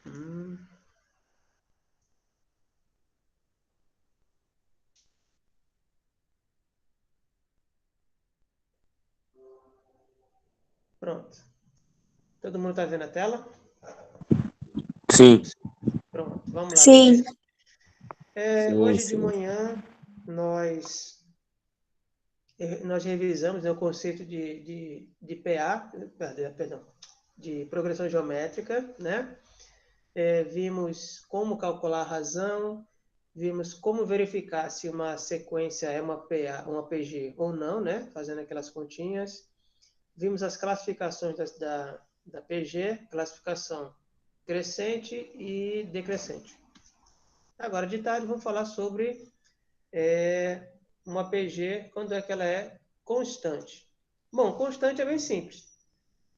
Hum. Pronto. Todo mundo está vendo a tela? Sim. Pronto, vamos lá, Sim. bebê. Hoje de manhã nós revisamos, né, o conceito de PA, perdão, de progressão geométrica, né? Vimos como calcular a razão, vimos como verificar se uma sequência é uma PA, uma PG ou não, né? Fazendo aquelas continhas. Vimos as classificações da PG, classificação crescente e decrescente. Agora, de tarde, vamos falar sobre uma PG, quando é que ela é constante. Bom, constante é bem simples.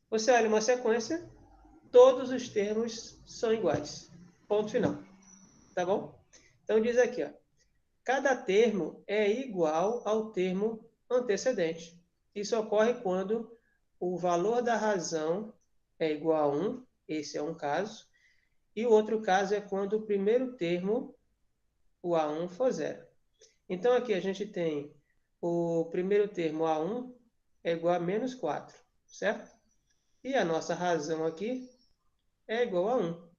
Você olha uma sequência, todos os termos são iguais. Ponto final. Tá bom? Então, diz aqui, ó, cada termo é igual ao termo antecedente. Isso ocorre quando o valor da razão é igual a 1, esse é um caso, e o outro caso é quando o primeiro termo, o A1, for zero. Então, aqui a gente tem o primeiro termo A1 é igual a menos 4, certo? E a nossa razão aqui é igual a 1.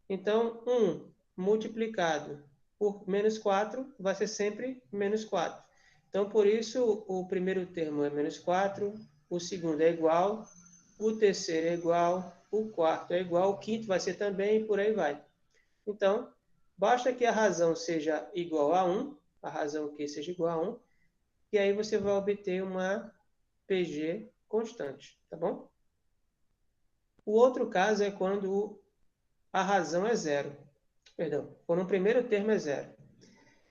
Então, 1 multiplicado por menos 4 vai ser sempre menos 4. Então, por isso, o primeiro termo é menos 4, o segundo é igual, o terceiro é igual, o quarto é igual, o quinto vai ser também, e por aí vai. Então, basta que a razão seja igual a 1, a razão Q seja igual a 1, e aí você vai obter uma PG constante, tá bom? O outro caso é quando a razão é zero. Perdão, quando o primeiro termo é zero.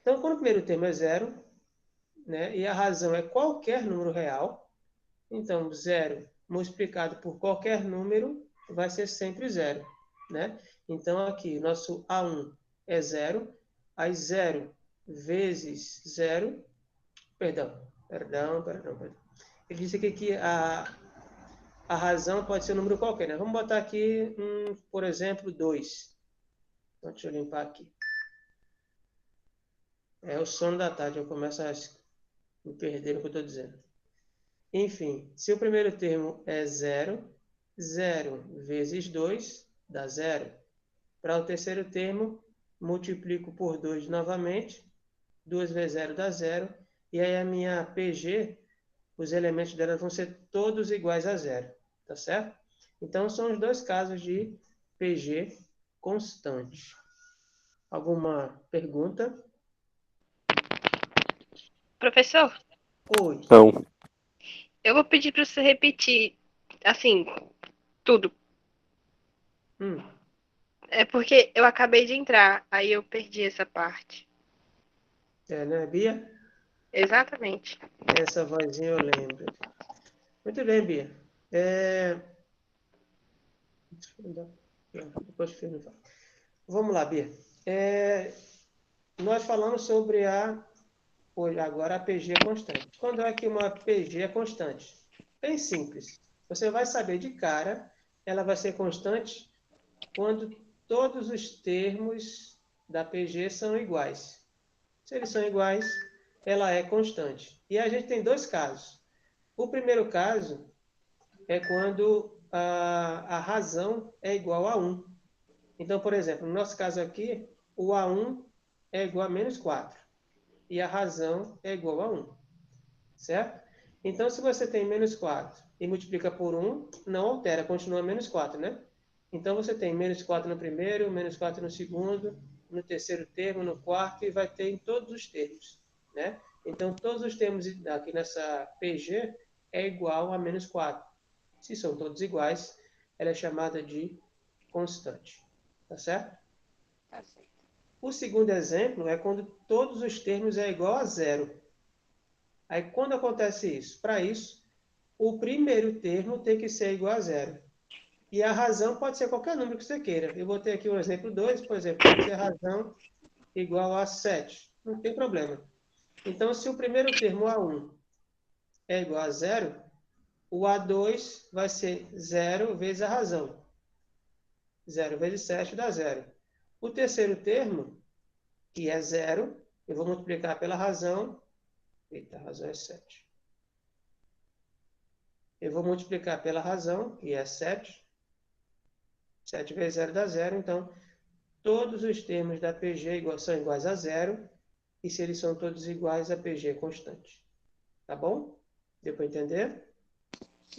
Então, quando o primeiro termo é zero, né, e a razão é qualquer número real, então zero multiplicado por qualquer número vai ser sempre zero, né? Então, aqui, nosso A1 é zero, aí zero vezes zero, perdão. Ele disse aqui que a razão pode ser um número qualquer, né? Vamos botar aqui, por exemplo, 2. Então, deixa eu limpar aqui. É o sono da tarde, eu começo a me perder no que eu estou dizendo. Enfim, se o primeiro termo é zero, 0 vezes 2 dá zero. Para o terceiro termo, multiplico por 2 novamente, 2 vezes 0 dá zero, e aí a minha PG, os elementos dela vão ser todos iguais a zero, tá certo? Então, são os dois casos de PG constante. Alguma pergunta? Professor, Oi. Não. eu vou pedir para você repetir, assim, tudo. Hum, É porque eu acabei de entrar, aí eu perdi essa parte. né, Bia? Exatamente. Essa vozinha eu lembro. Muito bem, Bia. Depois o filme fala. Vamos lá, Bia. Nós falamos sobre agora a PG constante. Quando é que uma PG é constante? Bem simples. Você vai saber de cara, ela vai ser constante quando todos os termos da PG são iguais. Se eles são iguais, ela é constante. E a gente tem dois casos. O primeiro caso é quando a razão é igual a 1. Então, por exemplo, no nosso caso aqui, o A1 é igual a menos 4 e a razão é igual a 1, certo? Então, se você tem menos 4 e multiplica por 1, não altera, continua menos 4, né? Então, você tem menos 4 no primeiro, menos 4 no segundo, no terceiro termo, no quarto, e vai ter em todos os termos, né? Então, todos os termos aqui nessa PG é igual a menos 4. Se são todos iguais, ela é chamada de constante. Tá certo? Tá certo. O segundo exemplo é quando todos os termos é igual a zero. Aí, quando acontece isso? Para isso, o primeiro termo tem que ser igual a zero. E a razão pode ser qualquer número que você queira. Eu botei aqui o exemplo 2, por exemplo, pode ser a razão igual a 7. Não tem problema. Então, se o primeiro termo A1 é igual a zero, o A2 vai ser zero vezes a razão. 0 vezes 7 dá 0. O terceiro termo, que é 0, eu vou multiplicar pela razão. Eita, a razão é 7. Eu vou multiplicar pela razão, que é 7. 7 vezes 0 dá 0. Então, todos os termos da PG são iguais a 0. E se eles são todos iguais, a PG é constante. Tá bom? Deu para entender?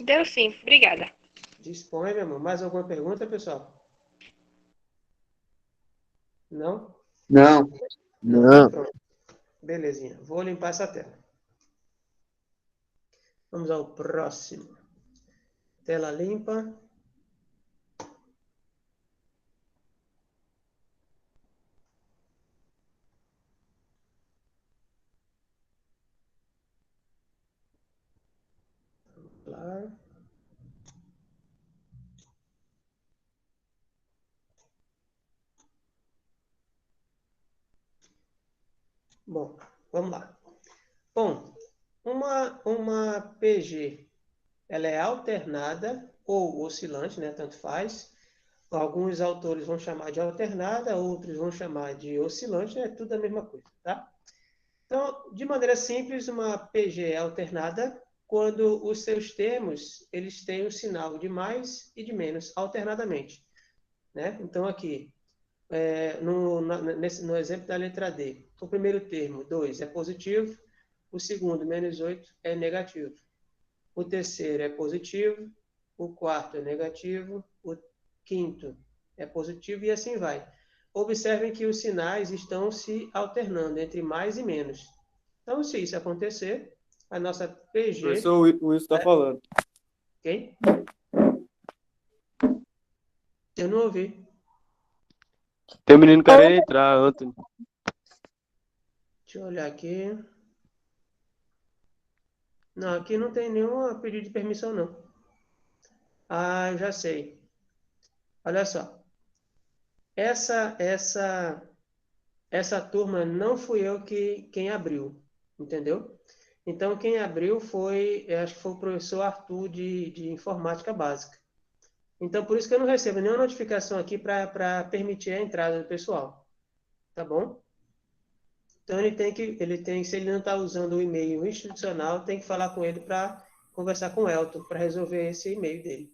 Deu sim, obrigada. Dispõe, meu irmão. Mais alguma pergunta, pessoal? Não? Não. Não, então Não. pronto. Belezinha. Vou limpar essa tela. Vamos ao próximo. Tela limpa. Lá. Bom, vamos lá. Bom, uma PG, ela é alternada ou oscilante, né? Tanto faz. Alguns autores vão chamar de alternada, outros vão chamar de oscilante, é tudo a mesma coisa, tá? Então, de maneira simples, uma PG é alternada quando os seus termos eles têm o sinal de mais e de menos alternadamente, né? Então, aqui, no exemplo da letra D, o primeiro termo, 2, é positivo, o segundo, menos 8, é negativo. O terceiro é positivo, o quarto é negativo, o quinto é positivo e assim vai. Observem que os sinais estão se alternando entre mais e menos. Então, se isso acontecer, a nossa PG... Professor Wilson está falando. Quem? Eu não ouvi. Tem um menino querendo entrar, Antônio. Deixa eu olhar aqui. Não, aqui não tem nenhum pedido de permissão, não. Ah, eu já sei. Olha só. Essa turma não fui eu quem abriu, entendeu? Então, quem abriu foi, eu acho que foi o professor Arthur de Informática Básica. Então, por isso que eu não recebo nenhuma notificação aqui para permitir a entrada do pessoal, tá bom? Então, se ele não está usando o e-mail institucional, tem que falar com ele para conversar com o Elton, para resolver esse e-mail dele.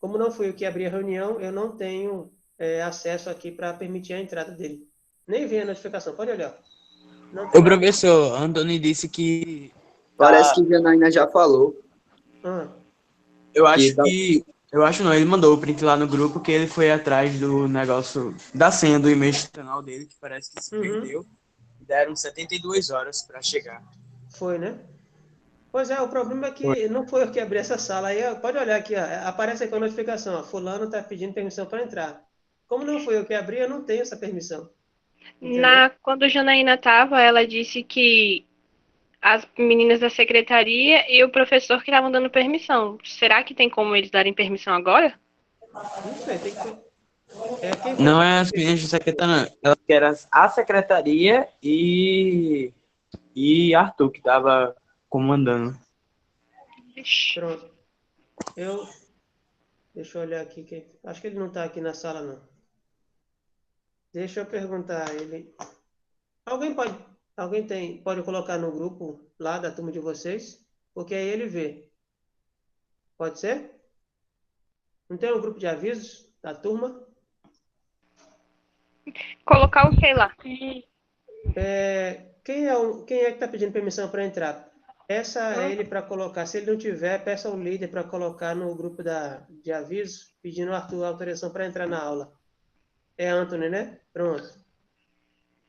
Como não fui eu que abri a reunião, eu não tenho acesso aqui para permitir a entrada dele. Nem vi a notificação, pode olhar. Não tem O nada. professor Antônio disse que Parece tá. que Janaína já falou. Ah, Eu Que acho tá... que. Eu acho não, ele mandou o print lá no grupo que ele foi atrás do negócio da senha do e-mail institucional dele, que parece que se uhum, perdeu. Deram 72 horas para chegar. foi, né? Pois é, o problema é Foi. que não foi eu que abri essa sala aí. Ó, pode olhar aqui, ó, aparece aqui a notificação. Ó, fulano está pedindo permissão para entrar. Como não foi eu que abri, eu não tenho essa permissão. Entendeu? Quando a Janaína estava, ela disse que as meninas da secretaria e o professor que estavam dando permissão. Será que tem como eles darem permissão agora? Não sei, tem que ser. Quem foi? Não é as meninas da secretaria, não. Ela que era a secretaria e Arthur, que tava comandando. Ixi. Pronto. Deixa eu olhar aqui. Acho que ele não está aqui na sala, não. Deixa eu perguntar a ele. Alguém pode, pode colocar no grupo lá da turma de vocês? Porque aí ele vê. Pode ser? Não tem um grupo de avisos da turma? Colocar o que lá? Quem é que está pedindo permissão para entrar? Peça a ele para colocar. Se ele não tiver, peça ao líder para colocar no grupo de avisos, pedindo a autorização para entrar na aula. É Anthony, né? Pronto.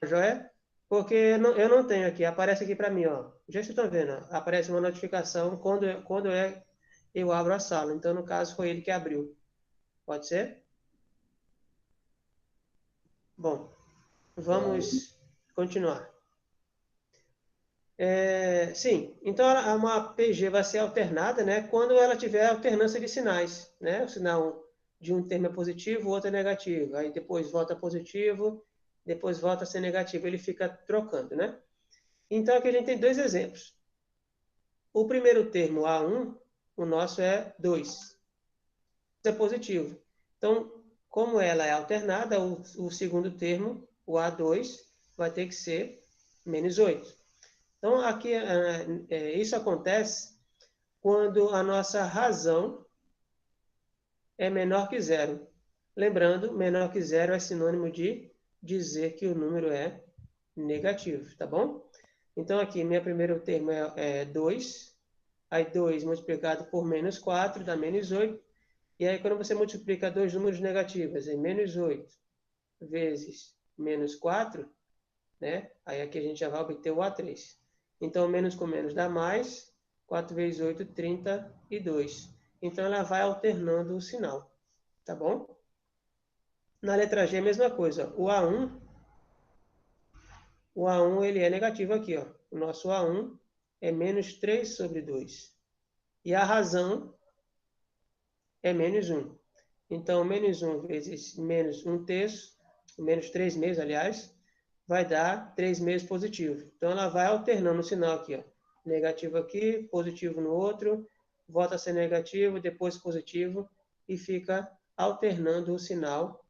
Joé? Porque eu não tenho aqui. Aparece aqui para mim, ó. Já estão vendo? Ó. Aparece uma notificação quando eu abro a sala. Então, no caso, foi ele que abriu. Pode ser? Bom, vamos continuar. Sim, então uma PG vai ser alternada, né, quando ela tiver alternância de sinais, né? O sinal de um termo é positivo, o outro é negativo. Aí depois volta positivo, depois volta a ser negativo. Ele fica trocando, né? Então aqui a gente tem dois exemplos. O primeiro termo, A1, o nosso é 2. Isso é positivo. Então, como ela é alternada, o segundo termo, o A2, vai ter que ser menos 8. Então, aqui, isso acontece quando a nossa razão é menor que zero. Lembrando, menor que zero é sinônimo de dizer que o número é negativo, tá bom? Então, aqui, meu primeiro termo é 2. Aí, 2 multiplicado por menos 4 dá menos 8. E aí, quando você multiplica dois números negativos, é menos 8 vezes menos 4, né? Aí aqui a gente já vai obter o A3. Então, menos com menos dá mais. 4 vezes 8, 32. Então, ela vai alternando o sinal, tá bom? Na letra G, a mesma coisa. O A1 ele é negativo aqui, ó. O nosso A1 é menos 3 sobre 2. E a razão é menos 1. Então, menos 1 vezes menos 1 terço, menos 3 meios, aliás, vai dar 3 meios positivo. Então, ela vai alternando o sinal aqui, ó. Negativo aqui, positivo no outro, volta a ser negativo, depois positivo, e fica alternando o sinal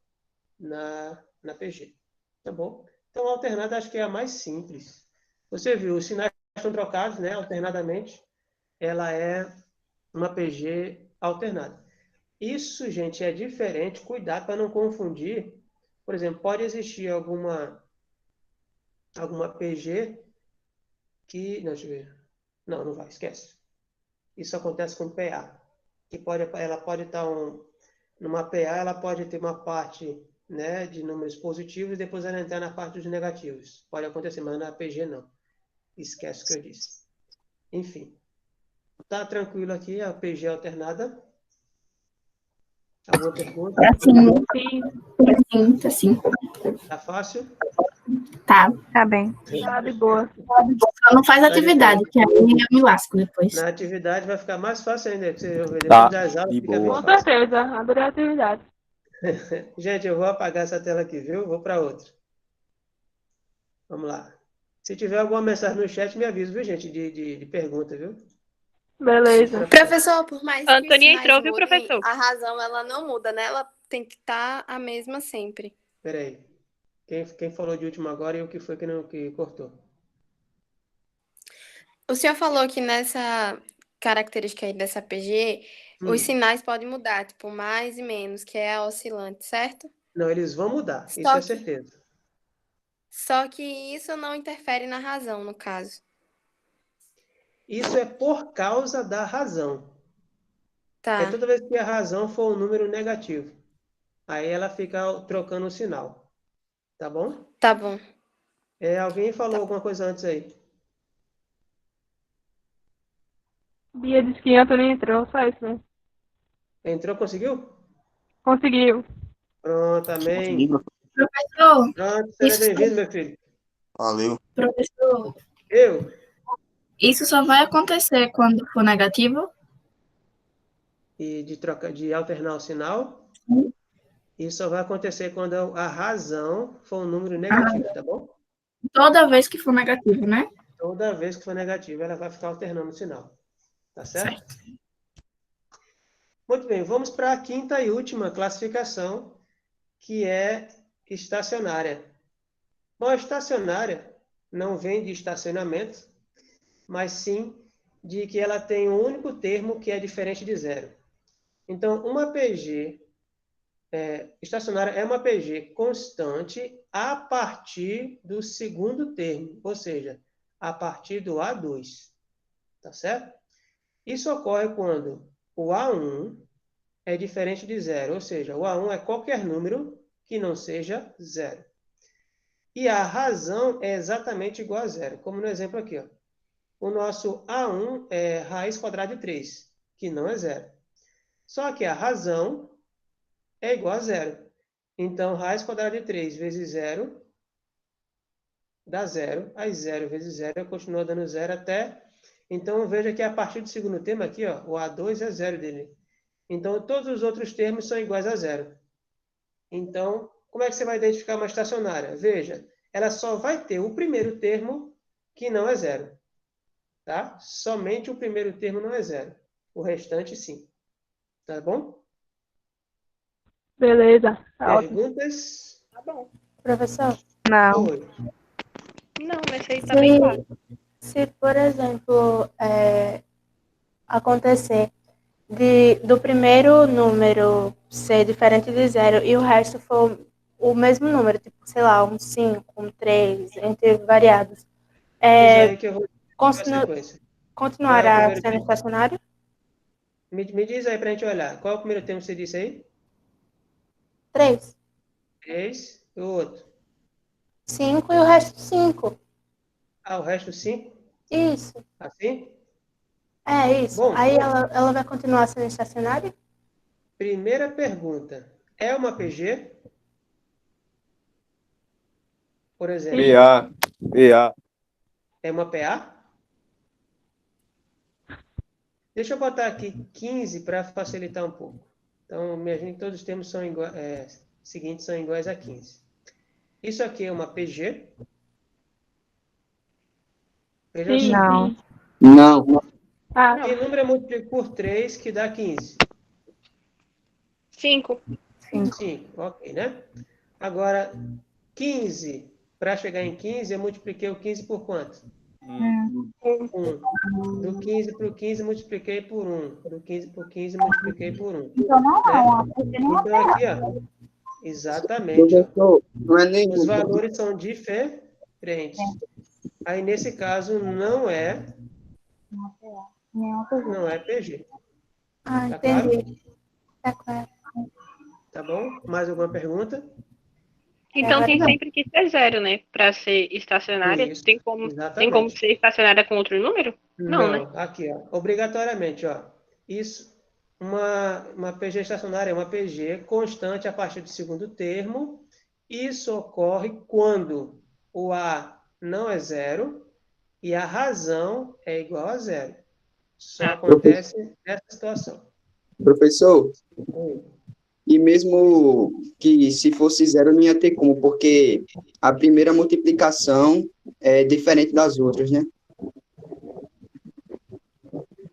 na PG. Tá bom? Então, a alternada acho que é a mais simples. Você viu, os sinais estão trocados, né, alternadamente. Ela é uma PG alternada. Isso, gente, é diferente. Cuidado para não confundir. Por exemplo, pode existir alguma PG que... Não, deixa eu ver. Não, não vai, esquece. Isso acontece com PA. Ela pode estar numa PA, ela pode ter uma parte, né, de números positivos e depois ela entrar na parte dos negativos. Pode acontecer, mas na PG não. Esquece o que eu disse. Enfim. Tá tranquilo aqui, a PG alternada? Alguma pergunta? Sim. Tá fácil? Tá. Tá bem. Tá de boa. Só não faz atividade, que aí eu me lasco depois. Na atividade vai ficar mais fácil ainda. Depois Tá, das aulas de fica bem boa. Com fácil. certeza, adorei a atividade. Gente, eu vou apagar essa tela aqui, viu? Vou para outra. Vamos lá. Se tiver alguma mensagem no chat, me avisa, viu, gente? De pergunta, viu? Beleza. Professor, por mais que os Antônia sinais entrou, viu, mudem, professor? a razão ela não muda, né? Ela tem que estar a mesma sempre. Peraí. Quem falou de último agora e o que foi que cortou? O senhor falou que nessa característica aí dessa PG, os sinais podem mudar, tipo mais e menos, que é a oscilante, certo? Não, eles vão mudar, isso é certeza. Só que isso não interfere na razão, no caso. Isso é por causa da razão. Tá, É toda vez que a razão for um número negativo. Aí ela fica trocando o sinal. Tá bom? tá bom. Alguém falou alguma coisa antes aí? Bia disse que Antônia entrou, só isso mesmo. Entrou, conseguiu? Conseguiu. Pronto, amém. Professor, Pronto, seja bem-vindo, meu filho. Valeu. professor, Eu? isso só vai acontecer quando for negativo? E de alternar o sinal. Sim. Isso só vai acontecer quando a razão for um número negativo, tá bom? Toda vez que for negativo, né? Toda vez que for negativo, ela vai ficar alternando o sinal. Tá certo? Muito bem, vamos para a quinta e última classificação, que é estacionária. Bom, a estacionária não vem de estacionamento, mas sim de que ela tem um único termo que é diferente de zero. Então, uma PG estacionária é uma PG constante a partir do segundo termo, ou seja, a partir do A2. Tá certo? Isso ocorre quando o A1 é diferente de zero, ou seja, o A1 é qualquer número que não seja zero. E a razão é exatamente igual a zero, como no exemplo aqui. Ó. O nosso A1 é raiz quadrada de 3, que não é zero. Só que a razão é igual a zero. Então, raiz quadrada de 3 vezes zero dá zero. Aí zero vezes zero continua dando zero até... Então, veja que a partir do segundo termo aqui, ó, o A2 é zero dele. Então, todos os outros termos são iguais a zero. Então, como é que você vai identificar uma estacionária? Veja, ela só vai ter o primeiro termo que não é zero. Tá? Somente o primeiro termo não é zero. O restante, sim. Tá bom? Beleza. Tá ótimo. Perguntas? Professor, Não. Oi. Não, mas aí tá bem claro. se por exemplo, acontecer do primeiro número ser diferente de 0 e o resto for o mesmo número, tipo, sei lá, um 5, um 3, entre variados, Diz aí que eu vou dar a sequência. Qual é o continuará primeiro sendo termo? estacionário? Me diz aí pra gente olhar. Qual é o primeiro termo que você disse aí? 3, 3. E o outro? 5 e o resto 5. Ah, o resto 5? Isso, Assim? é isso. Bom, Aí ela vai continuar sendo estacionária? primeira pergunta. É uma PG? Por exemplo, PA. PA. é uma PA? Deixa eu botar aqui 15 para facilitar um pouco. Então, imagine que todos os termos são seguintes são iguais a 15. Isso aqui é uma PG? Veja Sim, só. Não. sim. Não. Ah, Que número eu multiplico por 3 que dá 15? 5. 5, ok, né? Agora, 15, para chegar em 15, eu multipliquei o 15 por quanto? 1. Do 15 para o 15, multipliquei por 1. Do 15 para o 15, multipliquei por 1. Então não, Né? não. Então, aqui, ó. Exatamente, ó. Professor, não é nenhum. Os valores são diferentes. Aí, nesse caso, não é PG. Ah, Tá claro? entendi. Tá claro. Tá bom? Mais alguma pergunta? Então tem Não. sempre que ser 0, né? Pra ser estacionária. Isso, Tem como exatamente. ser estacionária com outro número? Não, né? Aqui, ó. Obrigatoriamente, ó. Isso, uma PG estacionária é uma PG constante a partir do segundo termo. Isso ocorre quando o A não é 0 e a razão é igual a 0. Só acontece nessa situação. Professor, e mesmo que se fosse 0 não ia ter como, porque a primeira multiplicação é diferente das outras, né?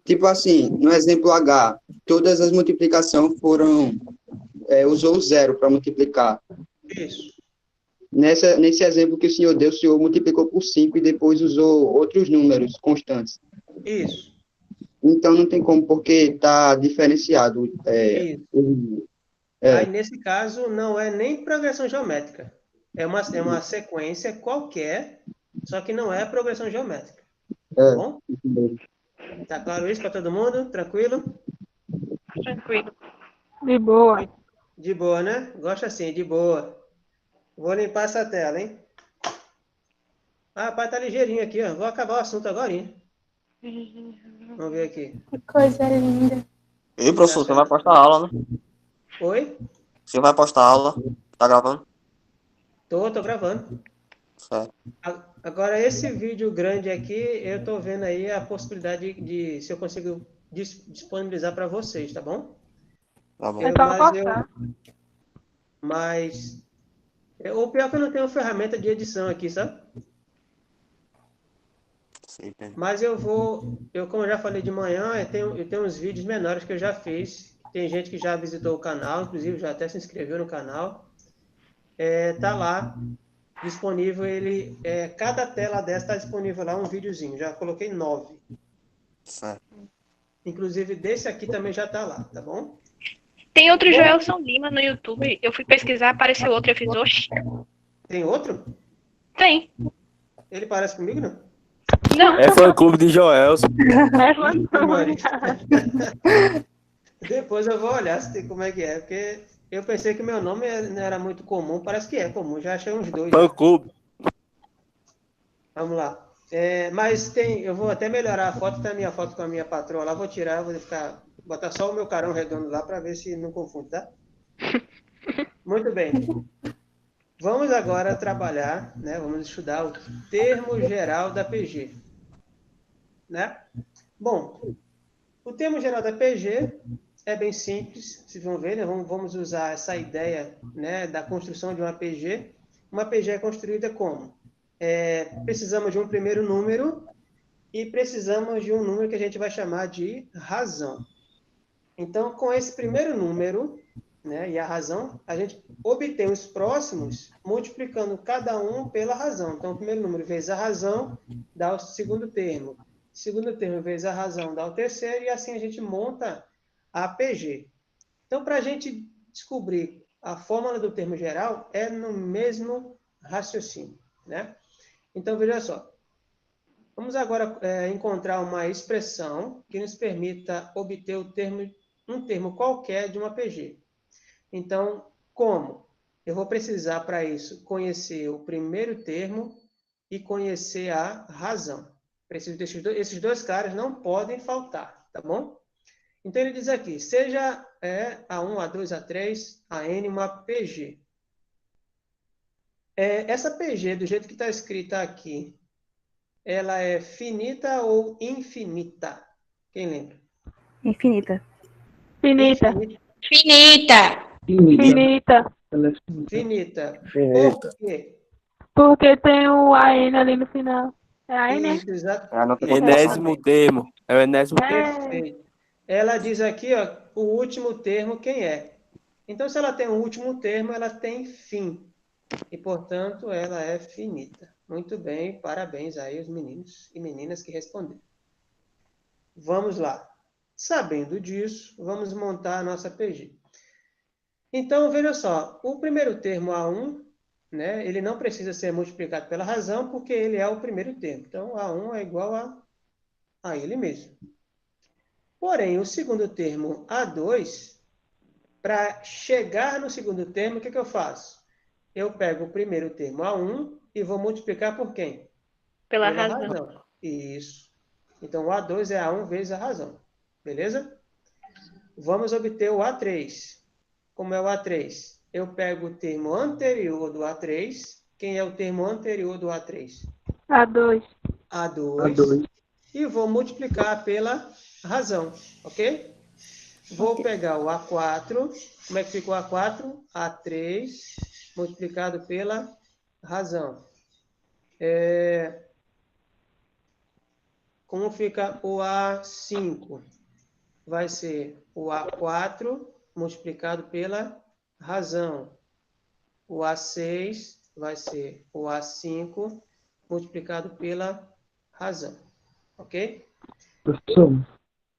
Tipo assim, no exemplo H, todas as multiplicações usou o 0 para multiplicar. Isso. Nesse exemplo que o senhor deu, o senhor multiplicou por 5 e depois usou outros números constantes. Isso. Então não tem como, porque está diferenciado. Isso. Aí, nesse caso, não é nem progressão geométrica. É uma sequência qualquer, só que não é progressão geométrica. Tá bom? Tá claro isso para todo mundo? Tranquilo? Tranquilo. de boa. De boa, né? Gosto assim, de boa. Vou limpar essa tela, hein? Ah, rapaz, tá ligeirinho aqui, ó. Vou acabar o assunto agora, hein? Vamos ver aqui. Que coisa linda. E professor, Tá você vai certo. postar a aula, né? Oi? Você vai postar a aula? Tá gravando? Tô gravando. Certo. Agora, esse vídeo grande aqui, eu tô vendo aí a possibilidade de se eu consigo disponibilizar para vocês, tá bom? Tá bom. É só postar. Mas o pior é que eu não tenho ferramenta de edição aqui, sabe? Sim, entendi. Mas como eu já falei de manhã, eu tenho uns vídeos menores que eu já fiz. Tem gente que já visitou o canal, inclusive já até se inscreveu no canal. Tá lá, disponível cada tela dessa está disponível lá um videozinho. Já coloquei 9. Certo. Inclusive desse aqui também já tá lá, tá bom? Tem outro Joelson Lima no YouTube. Eu fui pesquisar, apareceu outro. Eu fiz, oxi. Tem outro? Tem. Ele parece comigo, não? Não. É fã-clube de Joelson. Depois eu vou olhar como é que é, porque eu pensei que meu nome não era muito comum, parece que é comum, já achei uns 2. Fã-clube. Vamos lá. Mas eu vou até melhorar a foto, tá a minha foto com a minha patroa lá, vou tirar, botar só o meu carão redondo lá para ver se não confunde, tá? Muito bem. Vamos agora trabalhar, né? Vamos estudar o termo geral da PG, né? Bom, o termo geral da PG é bem simples, vocês vão ver, né? Vamos usar essa ideia, né, da construção de uma PG. Uma PG é construída como? Precisamos de um primeiro número e precisamos de um número que a gente vai chamar de razão. Então, com esse primeiro número, né, e a razão, a gente obtém os próximos multiplicando cada um pela razão. Então, o primeiro número vezes a razão dá o segundo termo. Segundo termo vezes a razão dá o terceiro, e assim a gente monta a PG. Então, para a gente descobrir a fórmula do termo geral, é no mesmo raciocínio, né? Então, veja só. Vamos agora encontrar uma expressão que nos permita obter um termo qualquer de uma PG. Então, como? Eu vou precisar, para isso, conhecer o primeiro termo e conhecer a razão. Preciso esses dois caras não podem faltar, tá bom? Então, ele diz aqui, seja A1, A2, A3, AN uma PG. Essa PG, do jeito que está escrita aqui, ela é finita ou infinita? Quem lembra? Infinita. Finita. Finita. Finita. Finita. Finita. Por quê? Porque tem o AN ali no final. É AN, né? Isso, exato. Enésimo termo. É o enésimo termo. Perfeito. Ela diz aqui, ó, o último termo quem é. Então, se ela tem um último termo, ela tem fim. E, portanto, ela é finita. Muito bem, parabéns aí aos meninos e meninas que responderam. Vamos lá. Sabendo disso, vamos montar a nossa PG. Então, veja só, o primeiro termo A1, né, ele não precisa ser multiplicado pela razão, porque ele é o primeiro termo. Então, A1 é igual a ele mesmo. Porém, o segundo termo A2, para chegar no segundo termo, o que eu faço? Eu pego o primeiro termo A1 e vou multiplicar por quem? Pela razão. Isso. Então, o A2 é A1 vezes a razão. Beleza? Vamos obter o A3. Como é o A3? Eu pego o termo anterior do A3. Quem é o termo anterior do A3? A2. A2. E vou multiplicar pela razão. Ok? Vou pegar o A4. Como é que fica o A4? A3 multiplicado pela razão. Como fica o A5? Vai ser o A4 multiplicado pela razão. O A6 vai ser o A5 multiplicado pela razão. Ok? Professor,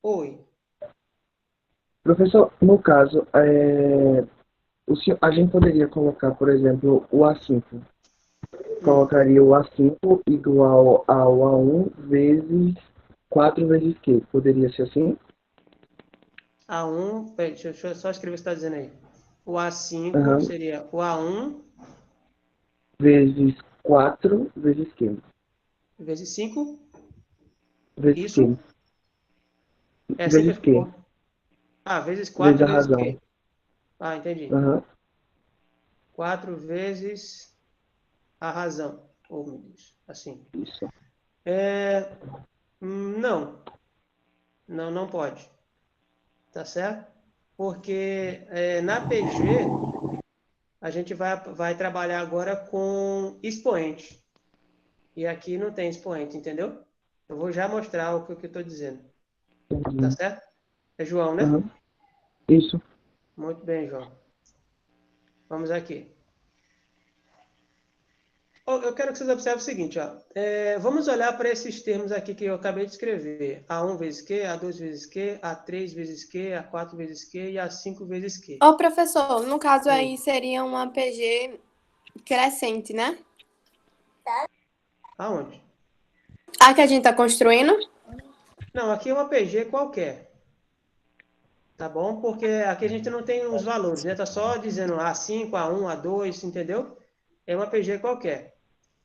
Oi. no caso, a gente poderia colocar, por exemplo, o A5. Colocaria o A5 igual ao A1 vezes 4 vezes Q. Poderia ser assim? A1, peraí, deixa eu só escrever o que você está dizendo aí. O A5 Aham. seria o A1 Vezes 4 vezes Q. vezes 5. Vezes Isso? Q. É Vezes sempre... Q. vezes 4 Vezes a vezes razão. Q. Entendi. Aham. 4 vezes a razão. Oh, meu Deus. Assim. Isso. Não. Não pode. Tá certo? Porque na PG, a gente vai trabalhar agora com expoente. E aqui não tem expoente, entendeu? Eu vou já mostrar o que eu estou dizendo. Tá certo? É João, né? Aham. Isso. Muito bem, João. Vamos aqui. Eu quero que vocês observem o seguinte, ó. Vamos olhar para esses termos aqui que eu acabei de escrever. A1 vezes Q, A2 vezes Q, A3 vezes Q, A4 vezes Q e A5 vezes Q. Ô, professor, no caso Oi. aí seria uma PG crescente, né? Aonde? A que a gente tá construindo? Não, aqui é uma PG qualquer. Tá bom? Porque aqui a gente não tem os valores, né? Tá só dizendo A5, A1, A2, entendeu? É uma PG qualquer.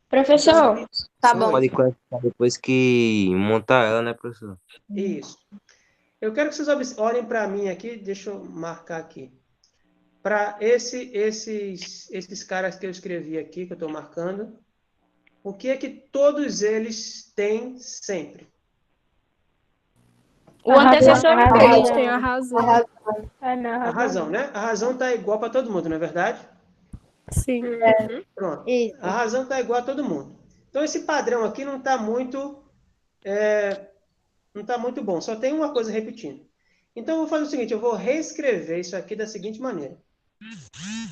Professor, Tá Oi. bom. pode classificar depois que montar ela, né, professor? Isso. Eu quero que vocês olhem para mim aqui, deixa eu marcar aqui. Para esses caras que eu escrevi aqui, que eu estou marcando, o que é que todos eles têm sempre? O antecessor A três. razão. Tem a razão. A razão, né? A razão está igual para todo mundo, não é verdade? Sim. Pronto. Isso. A razão está igual a todo mundo. Então, esse padrão aqui não está muito bom. Só tem uma coisa repetindo. Então, eu vou fazer o seguinte, eu vou reescrever isso aqui da seguinte maneira.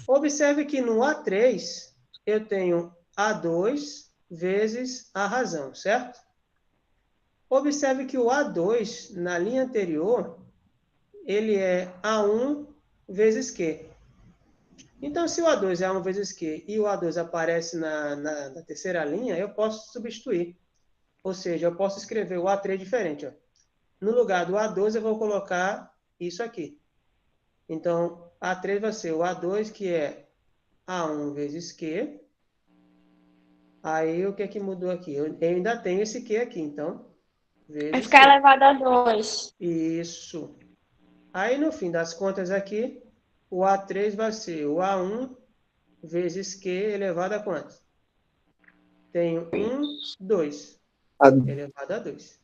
Observe que no A3 eu tenho A2 vezes a razão, certo? Observe que o A2, na linha anterior, ele é A1 vezes Q. Então, se o A2 é A1 vezes Q e o A2 aparece na terceira linha, eu posso substituir. Ou seja, eu posso escrever o A3 diferente. Ó. No lugar do A2, eu vou colocar isso aqui. Então, A3 vai ser o A2, que é A1 vezes Q. Aí, o que é que mudou aqui? Eu ainda tenho esse Q aqui, então. Vai Vezes ficar Q. elevado a 2. Isso. Aí, no fim das contas aqui, o A3 vai ser o A1 vezes Q elevado a quanto? Tenho 1, 2. Elevado a 2.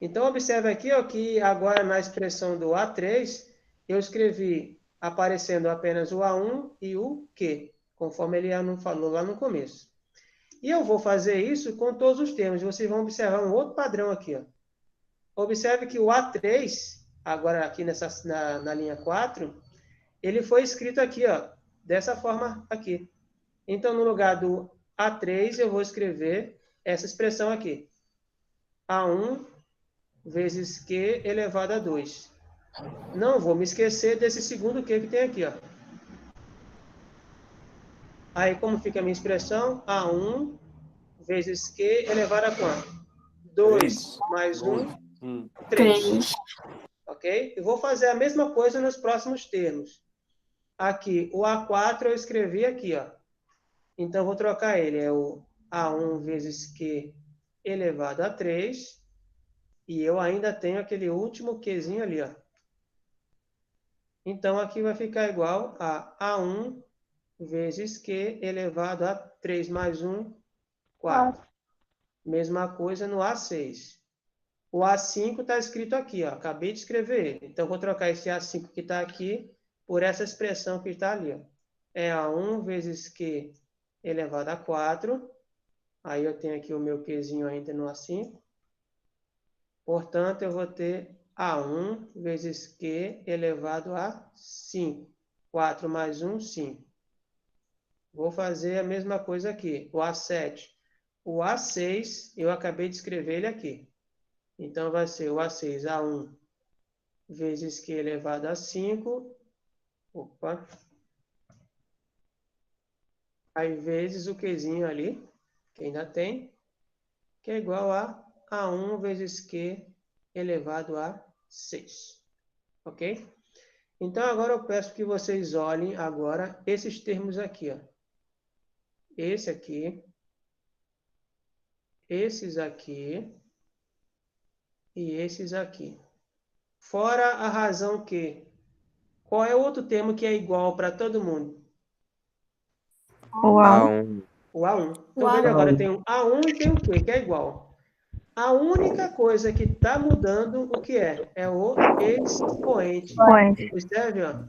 Então, observe aqui ó, que agora na expressão do A3, eu escrevi aparecendo apenas o A1 e o Q, conforme ele não falou lá no começo. E eu vou fazer isso com todos os termos. Vocês vão observar um outro padrão aqui. Ó. Observe que o A3, agora aqui na linha 4, ele foi escrito aqui, ó, dessa forma aqui. Então, no lugar do A3, eu vou escrever essa expressão aqui. A1 vezes Q elevado a 2. Não vou me esquecer desse segundo Q que tem aqui. Ó. Aí, como fica a minha expressão? A1 vezes Q elevado a quanto? 2 mais 1, 3. Ok? Eu vou fazer a mesma coisa nos próximos termos. Aqui, o A4 eu escrevi aqui, ó. Então, eu vou trocar ele. É o A1 vezes Q elevado a 3. E eu ainda tenho aquele último Qzinho ali, ó. Então, aqui vai ficar igual a A1 vezes Q elevado a 3 mais 1, 4. Mesma coisa no A6. O A5 está escrito aqui, ó. Acabei de escrever ele. Então, vou trocar esse A5 que está aqui por essa expressão que está ali, ó. É A1 vezes Q elevado a 4. Aí eu tenho aqui o meu Qzinho ainda no A5. Portanto, eu vou ter A1 vezes Q elevado a 5. 4 mais 1, 5. Vou fazer a mesma coisa aqui. O A7. O A6, eu acabei de escrever ele aqui. Então, vai ser o A6, A1 vezes Q elevado a 5. Opa. Aí, vezes o Qzinho ali, que ainda tem, que é igual a A1 vezes Q elevado a 6. Ok? Então, agora eu peço que vocês olhem agora esses termos aqui. Ó. Esse aqui, esses aqui e esses aqui. Fora a razão que. Qual é o outro termo que é igual para todo mundo? O A1. O A1. Então, veja agora, tem um A1 e tem o Q, que é igual. A única coisa que está mudando, o que é? É o expoente. Observe, ó,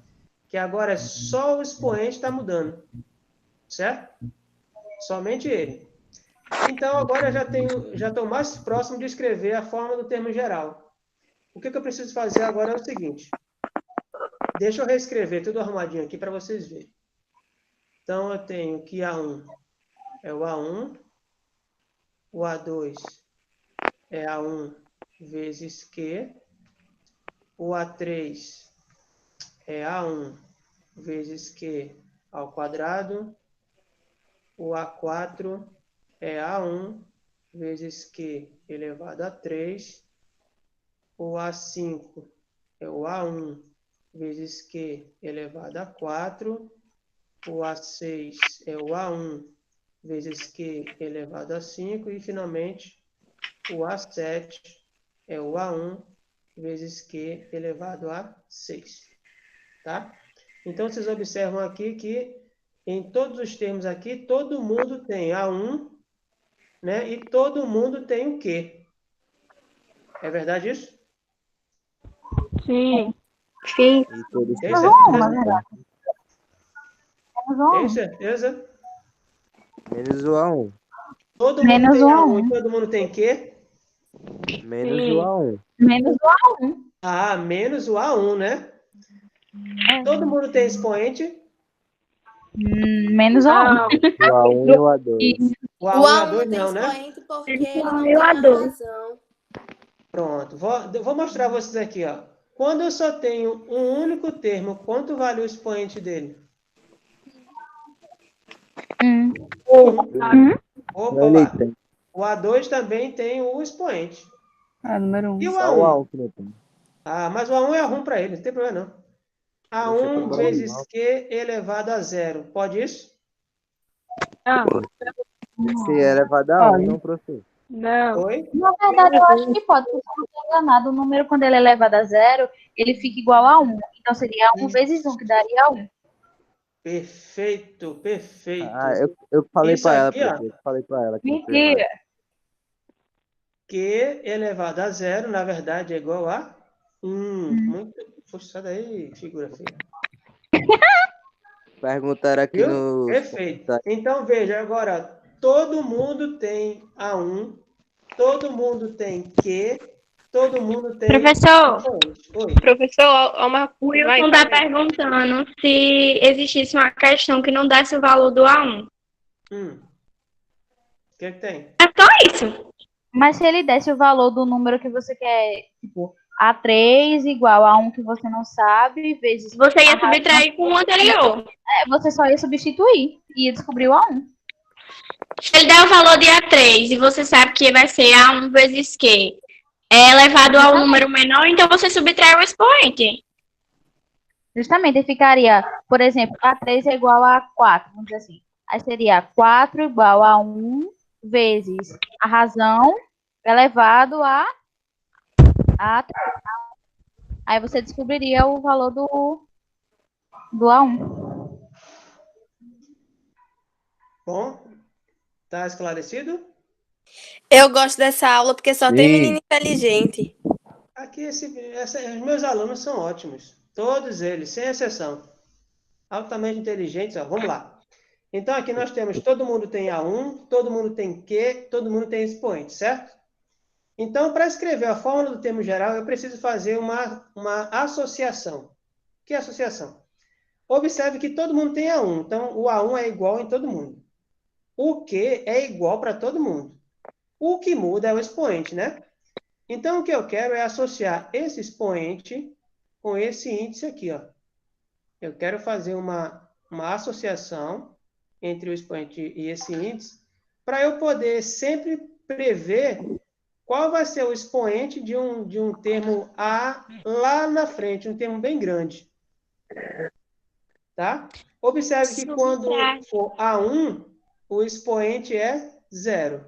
que agora é só o expoente está mudando. Certo? Somente ele. Então, agora eu já estou mais próximo de escrever a forma do termo geral. O que eu preciso fazer agora é o seguinte. Deixa eu reescrever tudo arrumadinho aqui para vocês verem. Então, eu tenho que A1 é o A1, o A2 é A1 vezes Q, o A3 é A1 vezes Q ao quadrado, o A4 é A1 vezes Q elevado a 3, o A5 é o A1 vezes Q elevado a 4, o A6 é o A1 vezes Q elevado a 5, e, finalmente, o A7 é o A1 vezes Q elevado a 6. Tá? Então, vocês observam aqui que, em todos os termos aqui, todo mundo tem A1, né? E todo mundo tem o Q. É verdade isso? Sim. Sim. Tem certeza? Tem certeza? Menos o A1. Todo mundo tem A1 e todo mundo tem Q? Menos o A1. Menos o A1. Ah, menos o A1, né? Todo mundo tem expoente? Menos A1. O A1 e o A2. O O A1 e o A1 A2 não tem não, né? expoente porque ele não A1 tem e o a A2. razão. Pronto. Vou mostrar a vocês aqui, ó. Quando eu só tenho um único termo, quanto vale o expoente dele? 1. Opa, Ele lá. tem. O A2 também tem o expoente. Número 1. E o Só o A1? A1 que não tem. Ah, mas o A1 é arrum para ele, não tem problema não. A1 vezes Q elevado a 0. Pode isso? Se é elevado a 1, não, professor. Não. Oi? Na verdade, eu acho que pode, porque eu não estou enganado. O número, quando ele é elevado a 0, ele fica igual a 1. Então, seria 1 vezes 1, que daria 1. Perfeito, perfeito. Ah, eu falei Isso pra ela, aqui, ó. professor. Eu falei pra ela. Que não fez Mentira. mais. Q elevado a 0, na verdade, é igual a 1. Muito. Poxa, sai daí, figura feia. Perguntaram aqui Viu? no... Perfeito. Então, veja, agora, todo mundo tem A1, todo mundo tem Q, todo mundo tem... Professor, Oi. Professor, uma... o vai, Wilson está perguntando se existisse uma questão que não desse o valor do A1. O que tem? É só isso. Mas se ele desse o valor do número que você quer, tipo, A3 igual a 1 que você não sabe, vezes... Você ia subtrair com o anterior. Você só ia substituir e ia descobrir o A1. Se ele der o valor de A3 e você sabe que vai ser A1 vezes Q é elevado a um número menor, então você subtrai o expoente. Justamente, ficaria, por exemplo, A3 é igual a 4, vamos dizer assim. Aí seria 4 igual a 1 vezes a razão elevado a 3. Aí você descobriria o valor do A1. Bom, tá esclarecido? Eu gosto dessa aula porque só tem menino inteligente. Aqui, os meus alunos são ótimos. Todos eles, sem exceção. Altamente inteligentes. Ó, vamos lá. Então, aqui nós temos, todo mundo tem A1, todo mundo tem Q, todo mundo tem expoente, certo? Então, para escrever a fórmula do termo geral, eu preciso fazer uma associação. Que associação? Observe que todo mundo tem A1, então o A1 é igual em todo mundo. O Q é igual para todo mundo. O que muda é o expoente, né? Então, o que eu quero é associar esse expoente com esse índice aqui, ó. Eu quero fazer uma associação entre o expoente e esse índice para eu poder sempre prever qual vai ser o expoente de um termo A lá na frente, um termo bem grande. Tá? Observe que quando for A1, o expoente é 0.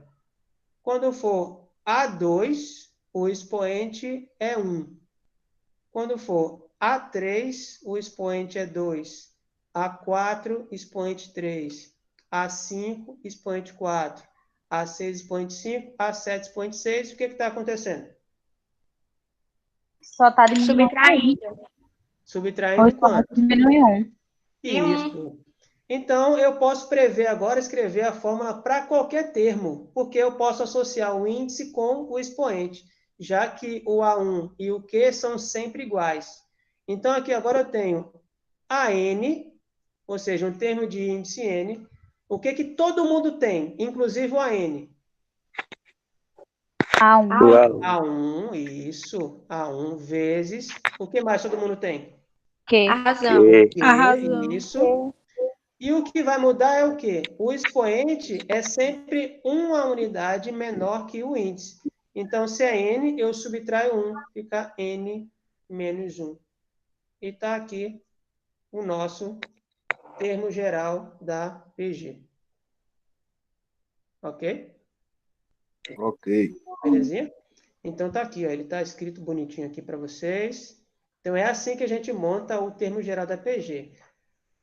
Quando for A2, o expoente é 1. Quando for A3, o expoente é 2. A4, expoente 3. A5, expoente 4. A6, expoente 5. A7, expoente 6. O que está acontecendo? Só está diminuindo. Subtraindo quanto? Diminui 1. Isso. Então, eu posso prever agora, escrever a fórmula para qualquer termo, porque eu posso associar o índice com o expoente, já que o A1 e o Q são sempre iguais. Então, aqui agora eu tenho AN, ou seja, um termo de índice N. O que todo mundo tem, inclusive o AN? A1. A1, isso. A1 vezes... O que mais todo mundo tem? Q. A razão. A razão. Isso. E o que vai mudar é o quê? O expoente é sempre uma unidade menor que o índice. Então, se é N, eu subtraio 1, fica N menos 1. E está aqui o nosso termo geral da PG. Ok? Ok. Belezinha? Então, está aqui, ó, ele está escrito bonitinho aqui para vocês. Então, é assim que a gente monta o termo geral da PG.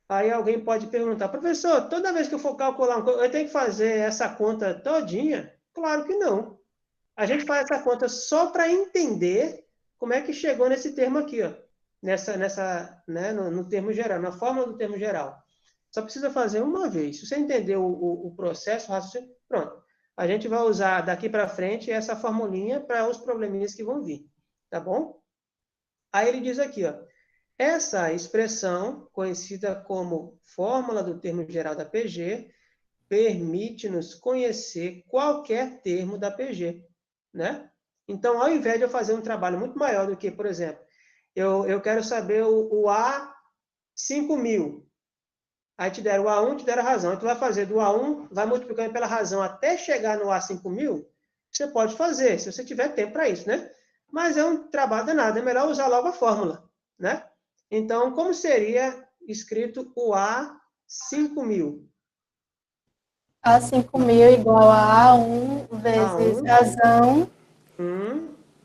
Aí alguém pode perguntar, professor, toda vez que eu for calcular, eu tenho que fazer essa conta todinha? Claro que não. A gente faz essa conta só para entender como é que chegou nesse termo aqui, ó. Né, no termo geral, na fórmula do termo geral. Só precisa fazer uma vez. Se você entender o processo, o raciocínio, pronto. A gente vai usar daqui para frente essa formulinha para os probleminhas que vão vir. Tá bom? Aí ele diz aqui, ó. Essa expressão, conhecida como fórmula do termo geral da PG, permite-nos conhecer qualquer termo da PG, né? Então, ao invés de eu fazer um trabalho muito maior do que, por exemplo, eu quero saber o A 5.000. Aí te deram o A1, te deram a razão. Aí tu vai fazer do A1, vai multiplicando pela razão até chegar no A 5.000, você pode fazer, se você tiver tempo para isso, né? Mas é um trabalho danado, é melhor usar logo a fórmula, né? Então, como seria escrito o A 5.000? A 5.000 igual a A1 vezes A1. razão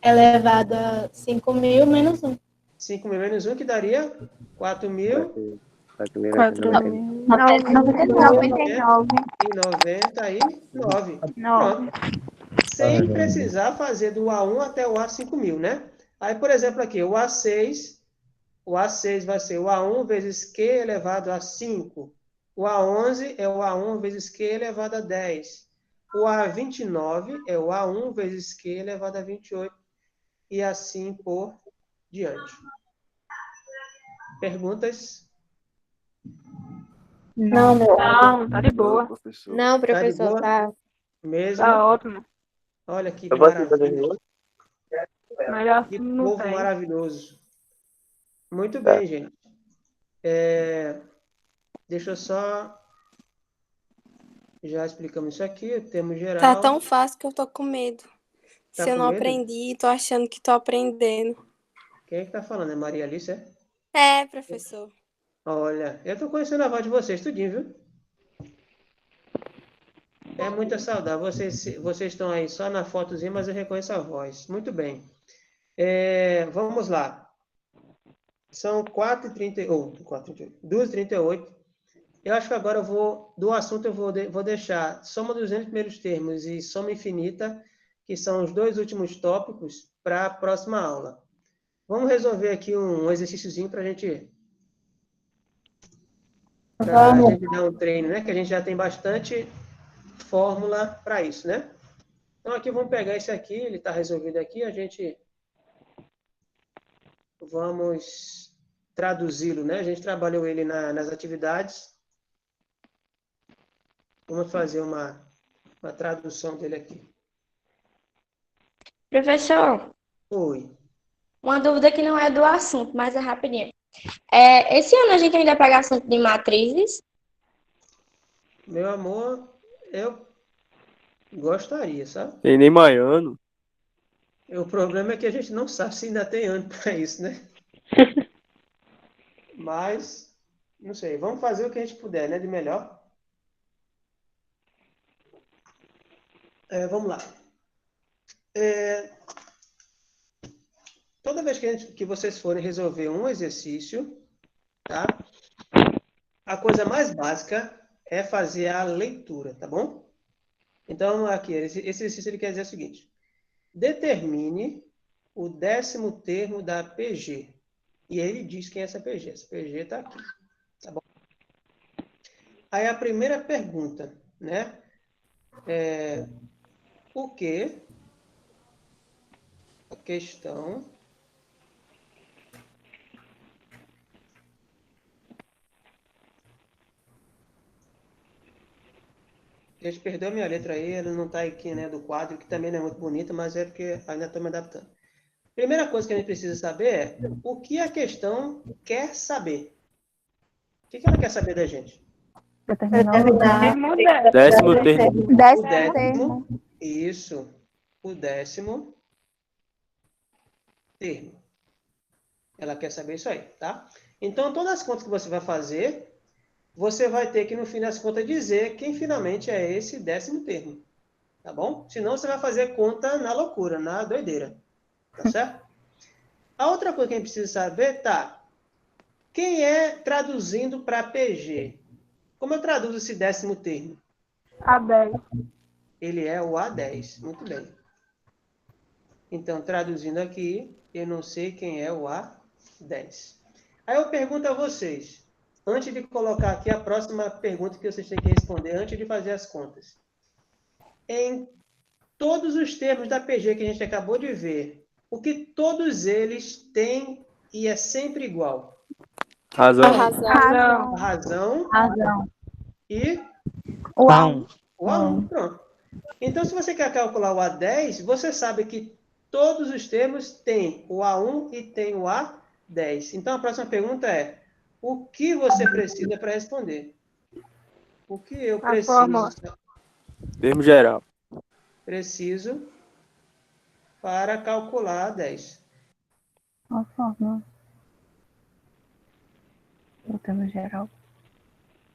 elevado a 5.000 menos 1. 5.000 menos 1, que daria 4.000. 4.999. Pronto. Sem precisar fazer do A1 até o A5.000, né? Aí, por exemplo, aqui, o A6 vai ser o A1 vezes Q elevado a 5. O A11 é o A1 vezes Q elevado a 10. O A29 é o A1 vezes Q elevado a 28. E assim por diante. Perguntas? Não, meu. Não, tá de boa. Não, professor, tá. Mesmo? Tá ótimo. Olha que Eu posso fazer maravilha. Melhor Que assim não povo tem. maravilhoso. Muito bem, gente. Deixa eu só... Já explicamos isso aqui, o termo geral. Tá tão fácil que eu tô com medo. Tá Se eu com não medo? aprendi, tô achando que tô aprendendo. Quem é que tá falando? É Maria Alice, é? É, professor. Olha, eu tô conhecendo a voz de vocês tudinho, viu? É muita saudade. Vocês estão aí só na fotozinha, mas eu reconheço a voz. Muito bem. Vamos lá. São 2h38. Eu acho que agora do assunto eu vou deixar soma dos 200 primeiros termos e soma infinita, que são os 2 últimos tópicos, para a próxima aula. Vamos resolver aqui um exercíciozinho para a gente dar um treino, né? Que a gente já tem bastante fórmula para isso, né? Então, aqui vamos pegar esse aqui, ele está resolvido aqui, a gente vamos traduzi-lo, né? A gente trabalhou ele nas atividades. Vamos fazer uma tradução dele aqui. Professor, Oi. uma dúvida que não é do assunto, mas é rapidinho. Esse ano a gente ainda pega assunto de matrizes? Meu amor, eu gostaria, sabe? Tem nem maiano. O problema é que a gente não sabe se ainda tem ano para isso, né? Mas, não sei, vamos fazer o que a gente puder, né? De melhor. Vamos lá. Toda vez que vocês forem resolver um exercício, tá? A coisa mais básica é fazer a leitura, tá bom? Então, aqui, esse exercício ele quer dizer o seguinte. Determine o 10º termo da PG. E ele diz quem é essa PG. Essa PG está aqui. Tá bom? Aí a primeira pergunta, né? O que a questão Gente, perdeu a minha letra aí, ela não está aqui, né, do quadro, que também não é muito bonita, mas é porque ainda estou me adaptando. Primeira coisa que a gente precisa saber é o que a questão quer saber. O que ela quer saber da gente? Décimo termo. Isso. O 10º termo. Ela quer saber isso aí, tá? Então, todas as contas que você vai fazer, você vai ter que, no fim das contas, dizer quem finalmente é esse 10º termo. Tá bom? Senão você vai fazer conta na loucura, na doideira. Tá certo? A outra coisa que a gente precisa saber, quem é traduzindo para PG? Como eu traduzo esse 10º termo? A10. Ele é o A10. Muito bem. Então, traduzindo aqui, eu não sei quem é o A10. Aí eu pergunto a vocês, antes de colocar aqui a próxima pergunta que vocês têm que responder, antes de fazer as contas. Em todos os termos da PG que a gente acabou de ver, o que todos eles têm e é sempre igual? Razão. A razão Razão. e O A1. o A1. Pronto. Então, se você quer calcular o A10, você sabe que todos os termos têm o A1 e tem o A10. Então, a próxima pergunta é: o que você precisa para responder? O que eu Termo geral. preciso para calcular A10? Uma fórmula. O termo geral.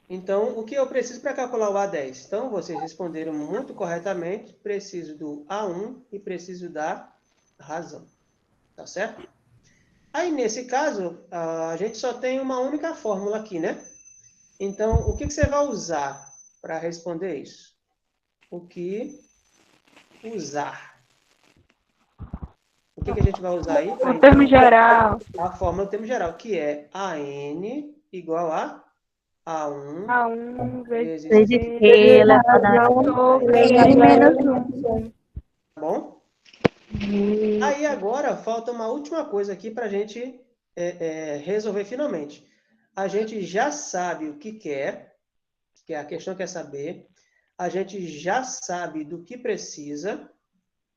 Então, o que eu preciso para calcular o A10? Então, vocês responderam muito corretamente. Preciso do A1 e preciso da razão. Tá certo? Aí, nesse caso, a gente só tem uma única fórmula aqui, né? Então, o que você vai usar para responder isso? O que usar? O que a gente vai usar aí? O termo geral. A fórmula do termo geral, que é AN igual a A1 A1 vezes Vezes Q Q elevado a sobre menos -1. Tá bom? Aí agora falta uma última coisa aqui para a gente resolver finalmente. A gente já sabe o que quer, que é a questão quer saber. A gente já sabe do que precisa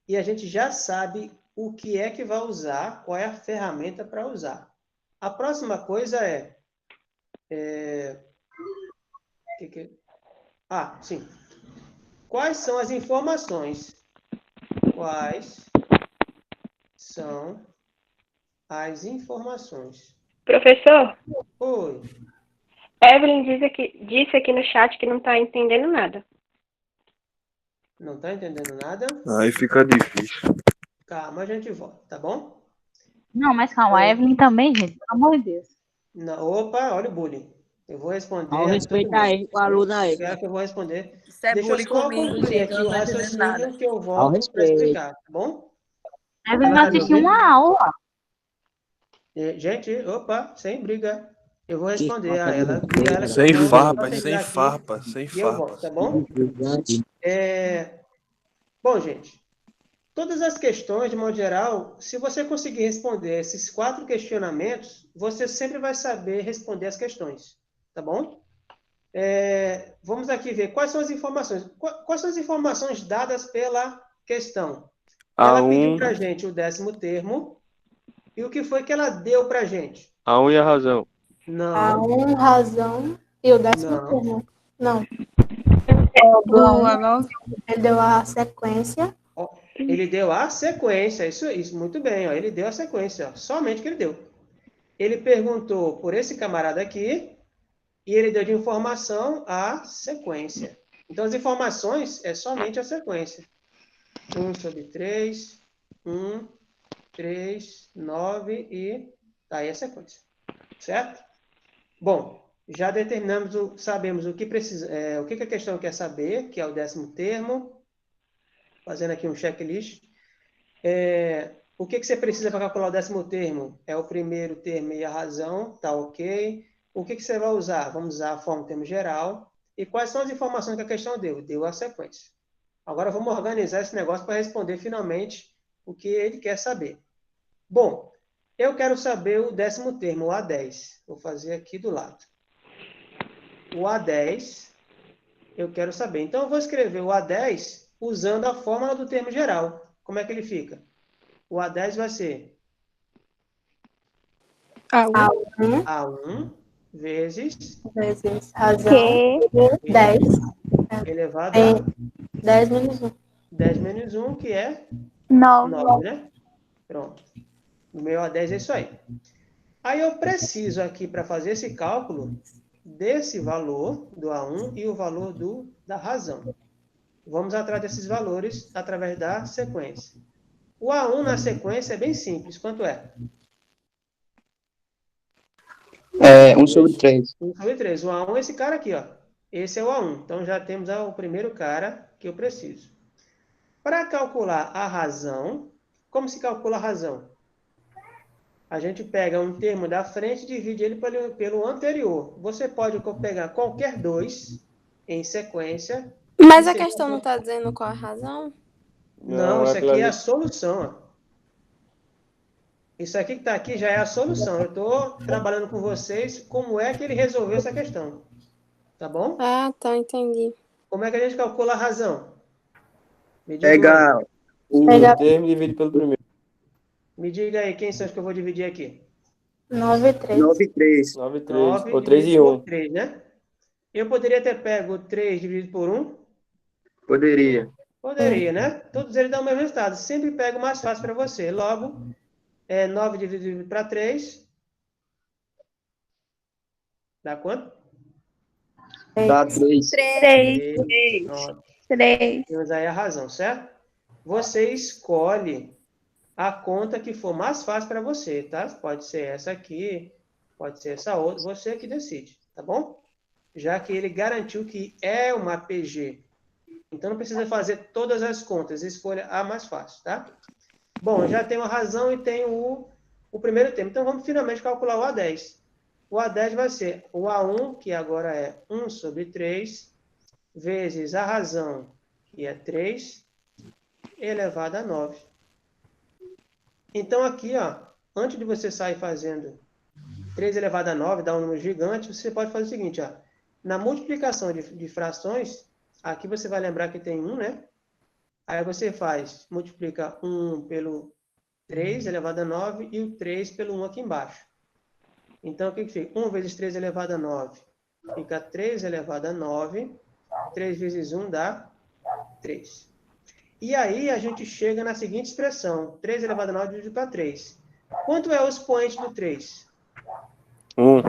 e a gente já sabe o que é que vai usar, qual é a ferramenta para usar. A próxima coisa sim. Quais são as informações? Quais são as informações? Professor, Oi. Evelyn disse aqui no chat que não está entendendo nada. Não está entendendo nada? Aí fica difícil. Calma, a gente volta, tá bom? Não, mas calma, a Evelyn também, gente, pelo amor de Deus. Não, opa, olha o bullying. Eu vou responder. Ao respeito aí, o aluno aí. Espera que eu vou responder. Isso é Deixa eu bullying só comigo, concluir gente, aqui eu o não tô entendendo nada. raciocínio que eu Ao volto para respeito. explicar, tá bom? Evelyn não Ela tá me assistiu ouvindo? uma aula. Gente, opa, sem briga. Eu vou Que responder a falta de ela. respeito, Diga a ela que Sem eu vou só farpas, terminar sem aqui farpas, sem e eu volto, farpas. tá bom? Bom, gente, todas as questões, de modo geral, se você conseguir responder esses 4 questionamentos, você sempre vai saber responder as questões, tá bom? Vamos aqui ver quais são as informações. Quais são as informações dadas pela questão? Ela pediu para a gente o 10º termo. E o que foi que ela deu para a gente? A1 e a razão. Não. A1, razão e o 10º Não. termo. Não. O Ele deu a sequência. Ele deu a sequência, isso muito bem, ó, ele deu a sequência, ó, somente que ele deu. Ele perguntou por esse camarada aqui e ele deu de informação a sequência. Então, as informações é somente a sequência. 1/3, 1, 3, 9 e tá aí a sequência. Certo? Bom, já determinamos, sabemos o que precisa, o que a questão quer saber, que é o 10º termo. Fazendo aqui um checklist. O que você precisa para calcular o 10º termo? É o primeiro termo e a razão, tá ok. O que você vai usar? Vamos usar a forma do termo geral. E quais são as informações que a questão deu? Deu a sequência. Agora vamos organizar esse negócio para responder finalmente o que ele quer saber. Bom, eu quero saber o 10º termo, o A10. Vou fazer aqui do lado. O A10, eu quero saber. Então, eu vou escrever o A10 usando a fórmula do termo geral. Como é que ele fica? O A10 vai ser A1 vezes razão, 10. elevado a 10 menos 1. 10 menos 1, que é 9. 9, né? Pronto. O meu A10 é isso aí. Aí eu preciso aqui, para fazer esse cálculo, desse valor do A1 e o valor da razão. Vamos atrás desses valores através da sequência. O A1 na sequência é bem simples. Quanto é? 1/3. 1/3. O A1 é esse cara aqui, ó. Esse é o A1. Então, já temos o primeiro cara que eu preciso. Para calcular a razão, como se calcula a razão? A gente pega um termo da frente e divide ele pelo anterior. Você pode pegar qualquer dois em sequência. Mas a questão não está dizendo qual a razão? Não, isso aqui é a solução. Ó. Isso aqui que está aqui já é a solução. Eu estou trabalhando com vocês como é que ele resolveu essa questão. Tá bom? Ah, tá, entendi. Como é que a gente calcula a razão? Me diga Pega aí. o termo e divide pelo primeiro. Me diga aí quem são os que eu vou dividir aqui. 9 e 3. 9 e 3. 9 e 3. 9 Ou 3 e dividido por 1. 3, né? Eu poderia ter pego 3 dividido por 1? Poderia. Poderia, né? Todos eles dão o mesmo resultado. Sempre pego o mais fácil para você. Logo, 9 dividido para 3. Dá quanto? Dá 3. 3. Pronto. 3. Temos aí a razão, certo? Você escolhe a conta que for mais fácil para você, tá? Pode ser essa aqui, pode ser essa outra. Você que decide, tá bom? Já que ele garantiu que é uma PG. Então, não precisa fazer todas as contas. Escolha a mais fácil, tá? Bom, já tenho a razão e tenho o primeiro termo. Então, vamos finalmente calcular o A10. O A10 vai ser o A1, que agora é 1 sobre 3, vezes a razão, que é 3, elevado a 9. Então, aqui, ó, antes de você sair fazendo 3 elevado a 9, dá um número gigante, você pode fazer o seguinte, ó. Na multiplicação de frações, aqui você vai lembrar que tem 1, né? Aí você multiplica 1 pelo 3 elevado a 9 e o 3 pelo 1 aqui embaixo. Então, o que fica? 1 vezes 3 elevado a 9 fica 3 elevado a 9. 3 vezes 1 dá 3. E aí a gente chega na seguinte expressão. 3 elevado a 9 dividido para 3. Quanto é o expoente do 3? 1.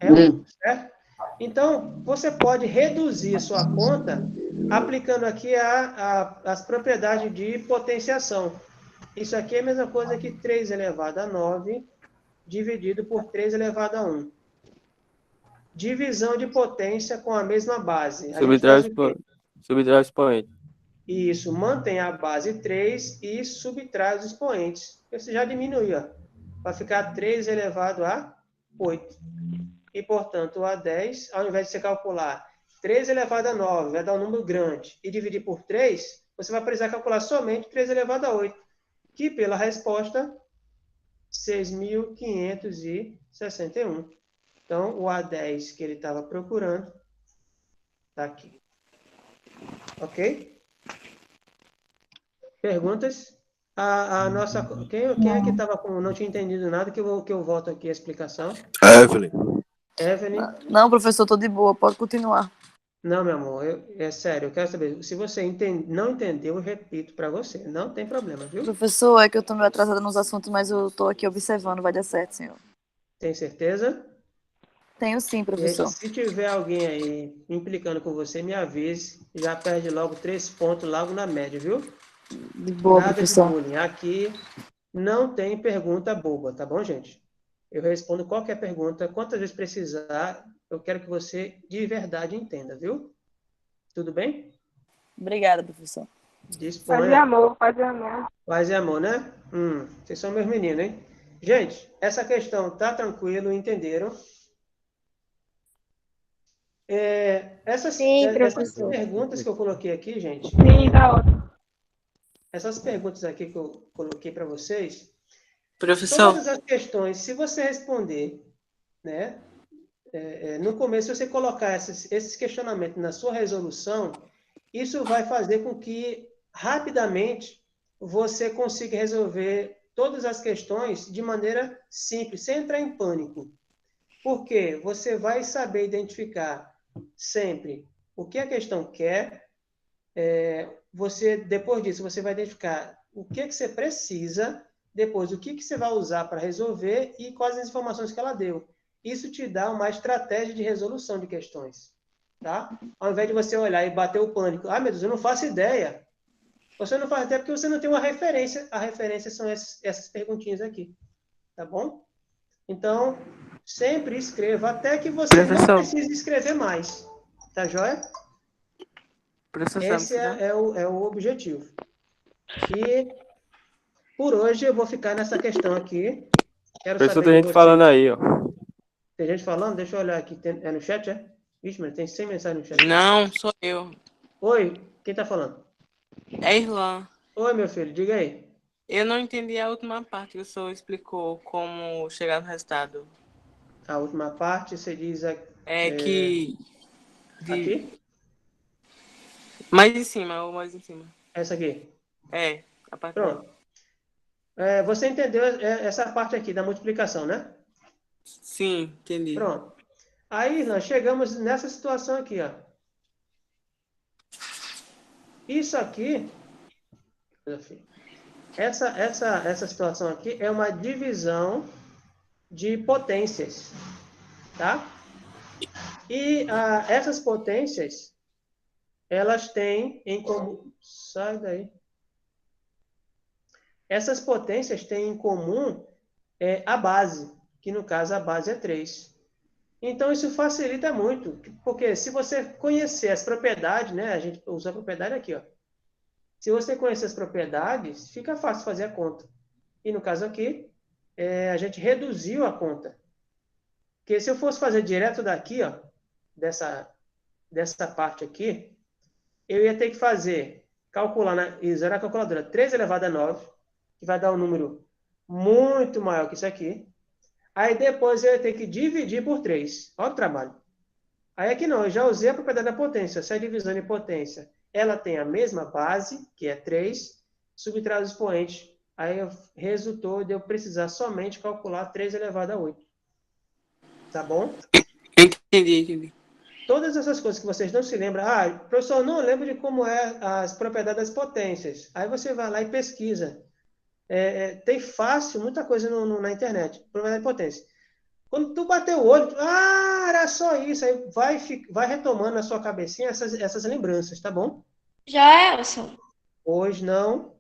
É 1, certo? Então, você pode reduzir a sua conta aplicando aqui as propriedades de potenciação. Isso aqui é a mesma coisa que 3 elevado a 9 dividido por 3 elevado a 1. Divisão de potência com a mesma base. A gente faz o quê? Subtrai o expoente. Isso, mantém a base 3 e subtrai os expoentes. Você já diminui, ó. Vai ficar 3 elevado a 8. E, portanto, o A10, ao invés de você calcular 3 elevado a 9, vai dar um número grande, e dividir por 3, você vai precisar calcular somente 3 elevado a 8, que pela resposta, 6.561. Então, o A10 que ele estava procurando está aqui. Ok? Perguntas? Quem é que estava com... Não tinha entendido nada, que eu volto aqui a explicação. Evelyn. Evelyn? Não, professor, tô de boa, pode continuar. Não, meu amor, é sério, eu quero saber. Se você não entendeu, eu repito para você. Não tem problema, viu? Professor, é que eu tô meio atrasada nos assuntos, mas eu tô aqui observando, vai dar certo, senhor. Tem certeza? Tenho sim, E professor. se tiver alguém aí implicando com você, me avise. Já perde logo 3 pontos logo na média, viu? De boa, Nada professor. de bullying. Aqui não tem pergunta boba, tá bom, gente? Eu respondo qualquer pergunta, quantas vezes precisar. Eu quero que você de verdade entenda, viu? Tudo bem? Obrigada, professor. Disponha. Fazer amor, fazer amor. Paz e amor, né? Vocês são meus meninos, hein? Gente, essa questão tá tranquilo, entenderam? Essas perguntas que eu coloquei aqui, gente. Sim, tá ótimo. Essas perguntas aqui que eu coloquei para vocês. Professor. Todas as questões, se você responder, né? No começo, se você colocar esses questionamentos na sua resolução, isso vai fazer com que, rapidamente, você consiga resolver todas as questões de maneira simples, sem entrar em pânico. Porque você vai saber identificar sempre o que a questão quer. Depois disso, você vai identificar o que você precisa, depois o que você vai usar para resolver e quais as informações que ela deu. Isso te dá uma estratégia de resolução de questões. Tá? Ao invés de você olhar e bater o pânico, meu Deus, eu não faço ideia. Você não faz ideia porque você não tem uma referência. A referência são essas perguntinhas aqui. Tá bom? Então, sempre escreva até que você não precise escrever mais. Tá joia? Esse é o objetivo. E, por hoje, eu vou ficar nessa questão aqui. Professor, tem gente falando aí, ó. Tem gente falando? Deixa eu olhar aqui. É no chat, é? Vixe, mas tem 100 mensagens no chat. Não, sou eu. Oi, quem tá falando? É Irlan. Oi, meu filho, diga aí. Eu não entendi a última parte que o senhor explicou como chegar no resultado. A última parte, você diz Que... aqui? Mais em cima, ou mais em cima. Essa aqui? A parte Pronto. Você entendeu essa parte aqui da multiplicação, né? Sim, entendi. Pronto. Aí nós chegamos nessa situação aqui, ó. Isso aqui, essa situação aqui é uma divisão de potências, tá? E essas potências, elas têm em comum... Sai daí. Essas potências têm em comum a base, que no caso a base é 3. Então isso facilita muito, porque se você conhecer as propriedades, né? A gente usa a propriedade aqui, ó. Se você conhecer as propriedades, fica fácil fazer a conta. E no caso aqui, a gente reduziu a conta. Porque se eu fosse fazer direto daqui, ó, dessa parte aqui, eu ia ter que calcular, usar a calculadora 3 elevado a 9, que vai dar um número muito maior que isso aqui. Aí depois eu ia ter que dividir por 3. Olha o trabalho. Aí aqui não, eu já usei a propriedade da potência. Se a divisão de potência ela tem a mesma base, que é 3, subtrai os expoentes. Aí resultou de eu precisar somente calcular 3 elevado a 8. Tá bom? Entendi. Todas essas coisas que vocês não se lembram, professor, não lembro de como é as propriedades das potências. Aí você vai lá e pesquisa. Tem fácil, muita coisa na internet, propriedade de potência. Quando tu bater o olho, era só isso. Aí vai retomando na sua cabecinha essas lembranças, tá bom? Joelson, Hoje não.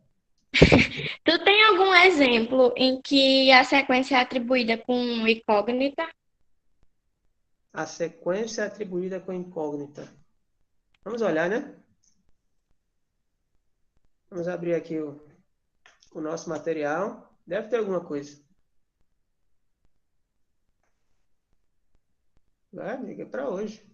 tu tem algum exemplo em que a sequência é atribuída com incógnita? A sequência é atribuída com incógnita. Vamos olhar, né? Vamos abrir aqui o nosso material. Deve ter alguma coisa. Vai, amiga, para hoje.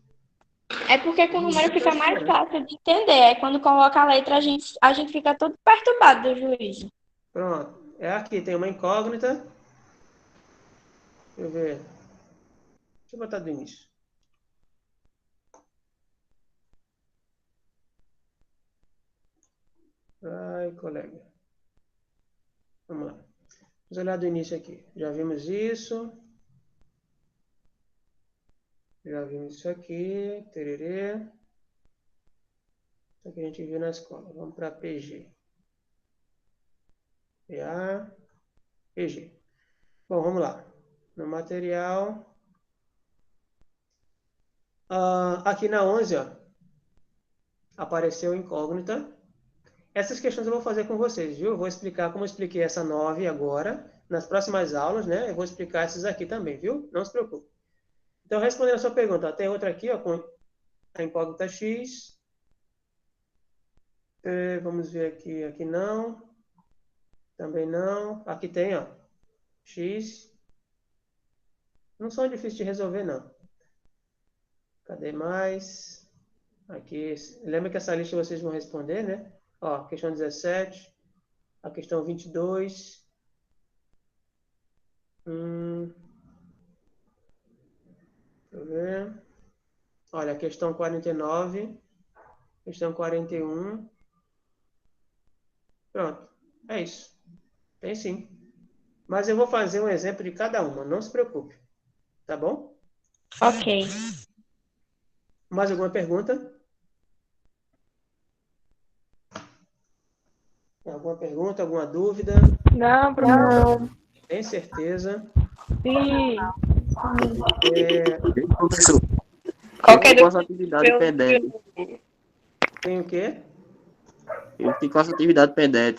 É porque com o número fica mais fácil de entender. Aí quando coloca a letra, a gente fica todo perturbado do juízo. Pronto. Aqui tem uma incógnita. Deixa eu ver. Deixa eu botar do início. Ai, colega. Vamos lá. Vamos olhar do início aqui. Já vimos isso. Já vimos isso aqui. Tererê. Isso aqui a gente viu na escola. Vamos para PG. PA. PG. Bom, vamos lá. No material. Aqui na 11, ó, apareceu incógnita. Essas questões eu vou fazer com vocês, viu? Eu vou explicar como eu expliquei essa 9 agora. Nas próximas aulas, né? Eu vou explicar essas aqui também, viu? Não se preocupe. Então, respondendo a sua pergunta, ó, tem outra aqui, ó, com a incógnita X. Vamos ver aqui. Aqui não. Também não. Aqui tem, ó, X. Não são difíceis de resolver, não. Cadê mais? Aqui. Lembra que essa lista vocês vão responder, né? Ó, questão 17. A questão 22. Deixa eu ver. Olha, a questão 49. Questão 41. Pronto. É isso. Tem sim. Mas eu vou fazer um exemplo de cada uma. Não se preocupe. Tá bom? Ok. Mais alguma pergunta? Alguma pergunta, alguma dúvida? Não, professor. Tem certeza? Sim. Professor, Qualquer com essa atividade pendente. Tem o quê? Eu fico com essa atividade pendente.